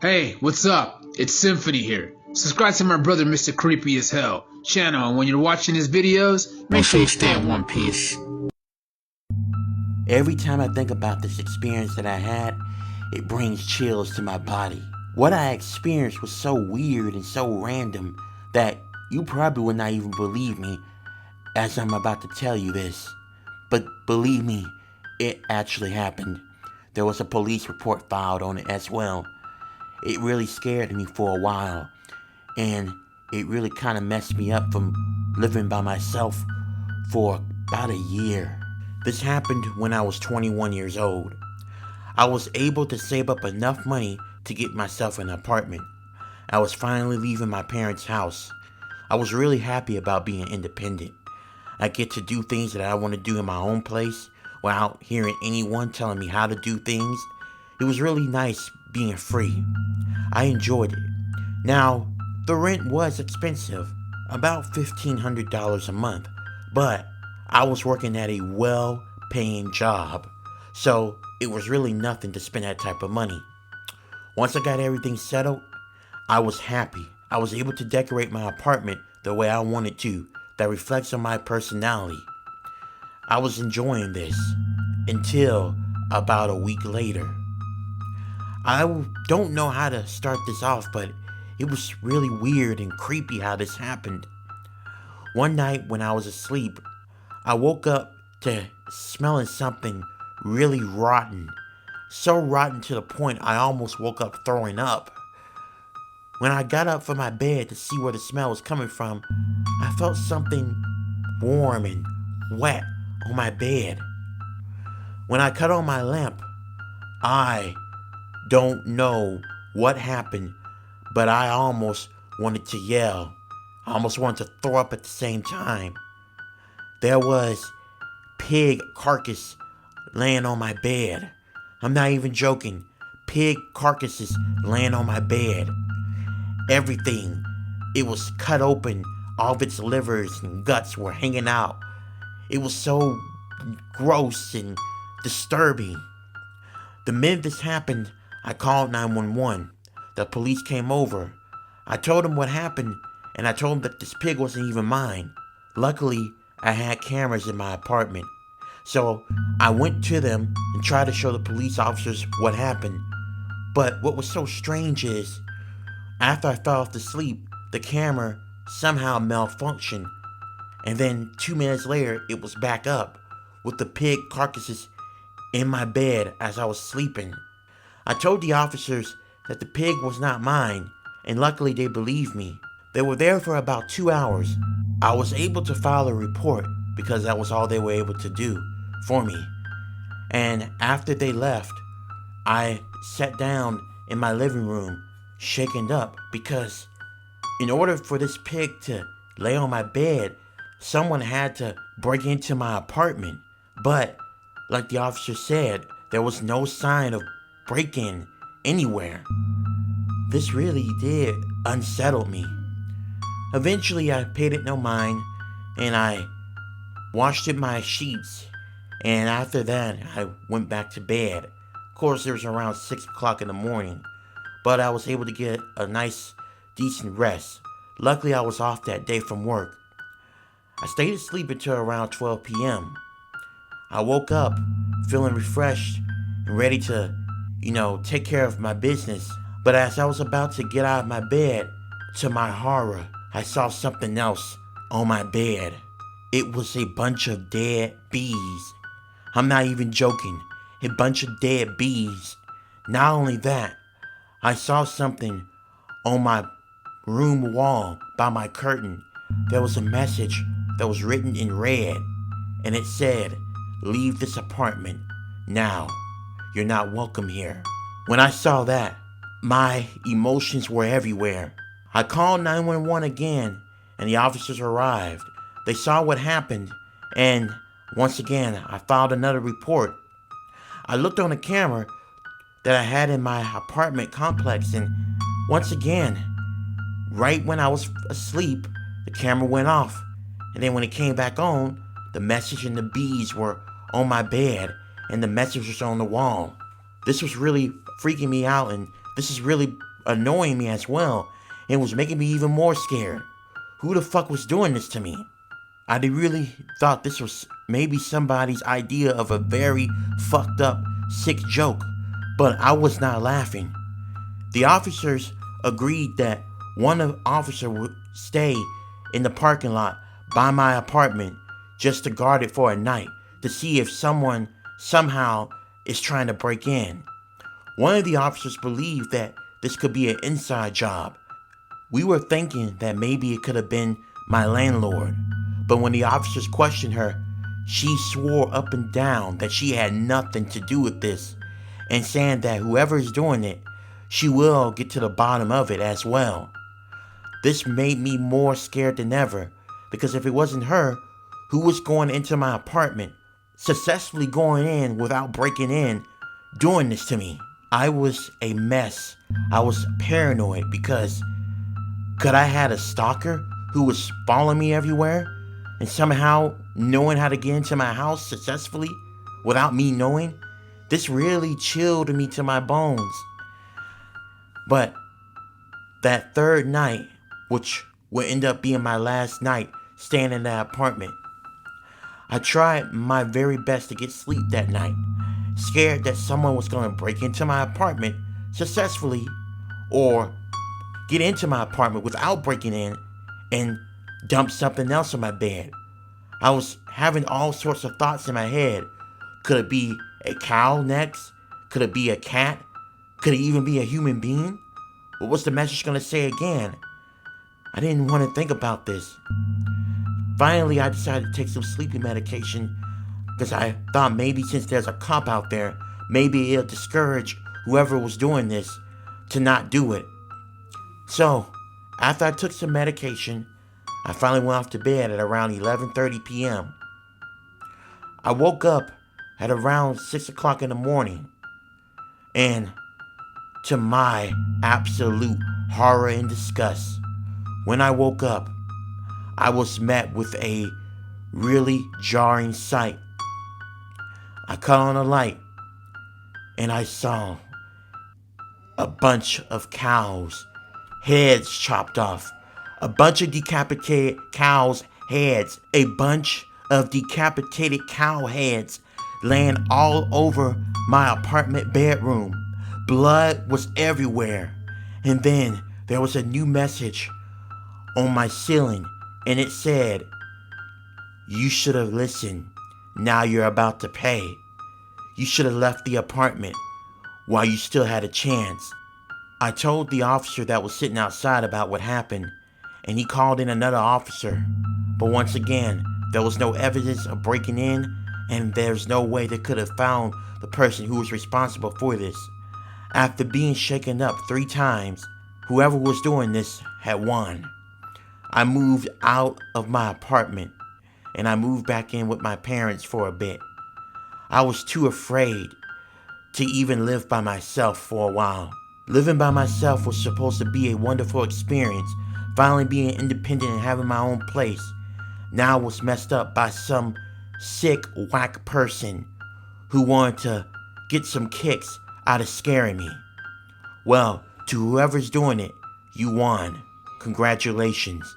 Hey, what's up? It's Symphony here. Subscribe to my brother Mr. Creepy as Hell channel, and when you're watching his videos, make sure you stay in one piece. Every time I think about this experience that I had, it brings chills to my body. What I experienced was so weird and so random that you probably would not even believe me as I'm about to tell you this. But believe me, it actually happened. There was a police report filed on it as well. It really scared me for a while, and it really kind of messed me up from living by myself for about a year. This happened when I was 21 years old. I was able to save up enough money to get myself an apartment. I was finally leaving my parents' house. I was really happy about being independent. I get to do things that I want to do in my own place without hearing anyone telling me how to do things. It was really nice being free. I enjoyed it. Now, the rent was expensive, about $1,500 a month, but I was working at a well-paying job, so it was really nothing to spend that type of money. Once I got everything settled, I was happy. I was able to decorate my apartment the way I wanted to, that reflects on my personality. I was enjoying this until about a week later. I don't know how to start this off, but it was really weird and creepy how this happened. One night when I was asleep, I woke up to smelling something really rotten. So rotten to the point I almost woke up throwing up. When I got up from my bed to see where the smell was coming from, I felt something warm and wet on my bed. When I cut on my lamp, I don't know what happened, but I almost wanted to yell. I almost wanted to throw up at the same time. There was pig carcass laying on my bed. I'm not even joking. Pig carcasses laying on my bed. Everything. It was cut open. All of its livers and guts were hanging out. It was so gross and disturbing. The minute this happened, I called 911. The police came over. I told them what happened, and I told them that this pig wasn't even mine. Luckily, I had cameras in my apartment. So I went to them and tried to show the police officers what happened. But what was so strange is, after I fell off to sleep, the camera somehow malfunctioned. And then 2 minutes later, it was back up with the pig carcasses in my bed as I was sleeping. I told the officers that the pig was not mine, and luckily they believed me. They were there for about 2 hours. I was able to file a report because that was all they were able to do for me. And after they left, I sat down in my living room, shaken up, because in order for this pig to lay on my bed, someone had to break into my apartment. But, like the officer said, there was no sign of break-in anywhere. This really did unsettle me. Eventually, I paid it no mind, and I washed up my sheets, and after that, I went back to bed. Of course, it was around 6 o'clock in the morning, but I was able to get a nice, decent rest. Luckily, I was off that day from work. I stayed asleep until around 12 p.m. I woke up feeling refreshed and ready to, take care of my business. But as I was about to get out of my bed, to my horror, I saw something else on my bed. It was a bunch of dead bees. I'm not even joking. A bunch of dead bees. Not only that, I saw something on my room wall by my curtain. There was a message that was written in red, and it said, "Leave this apartment now. You're not welcome here." When I saw that, my emotions were everywhere. I called 911 again, and the officers arrived. They saw what happened, and once again, I filed another report. I looked on the camera that I had in my apartment complex, and once again, right when I was asleep, the camera went off. And then when it came back on, the message and the bees were on my bed, and the message was on the wall. This was really freaking me out, and this is really annoying me as well and was making me even more scared. Who the fuck was doing this to me? I really thought this was maybe somebody's idea of a very fucked up, sick joke, but I was not laughing. The officers agreed that one officer would stay in the parking lot by my apartment just to guard it for a night to see if someone somehow is trying to break in. One of the officers believed that this could be an inside job. We were thinking that maybe it could have been my landlord, but when the officers questioned her, she swore up and down that she had nothing to do with this, and saying that whoever is doing it, she will get to the bottom of it as well. This made me more scared than ever, because if it wasn't her, who was going into my apartment, successfully going in without breaking in, doing this to me? I was a mess. I was paranoid because could I had a stalker who was following me everywhere and somehow knowing how to get into my house successfully without me knowing? This really chilled me to my bones. But that third night, which would end up being my last night staying in that apartment, I tried my very best to get sleep that night, scared that someone was going to break into my apartment successfully or get into my apartment without breaking in and dump something else on my bed. I was having all sorts of thoughts in my head. Could it be a cow next? Could it be a cat? Could it even be a human being? What was the message going to say again? I didn't want to think about this. Finally, I decided to take some sleeping medication because I thought maybe since there's a cop out there, maybe it'll discourage whoever was doing this to not do it. So, after I took some medication, I finally went off to bed at around 11:30 p.m. I woke up at around 6 o'clock in the morning, and to my absolute horror and disgust, when I woke up, I was met with a really jarring sight. I cut on a light, and I saw a bunch of cows, heads chopped off, a bunch of decapitated cows' heads, a bunch of decapitated cow heads laying all over my apartment bedroom. Blood was everywhere. And then there was a new message on my ceiling, and it said, "You should have listened. Now you're about to pay. You should have left the apartment while you still had a chance." I told the officer that was sitting outside about what happened, and he called in another officer. But once again, there was no evidence of breaking in, and there's no way they could have found the person who was responsible for this. After being shaken up 3 times, whoever was doing this had won. I moved out of my apartment, and I moved back in with my parents for a bit. I was too afraid to even live by myself for a while. Living by myself was supposed to be a wonderful experience, finally being independent and having my own place. Now was messed up by some sick, whack person who wanted to get some kicks out of scaring me. Well, to whoever's doing it, you won. Congratulations.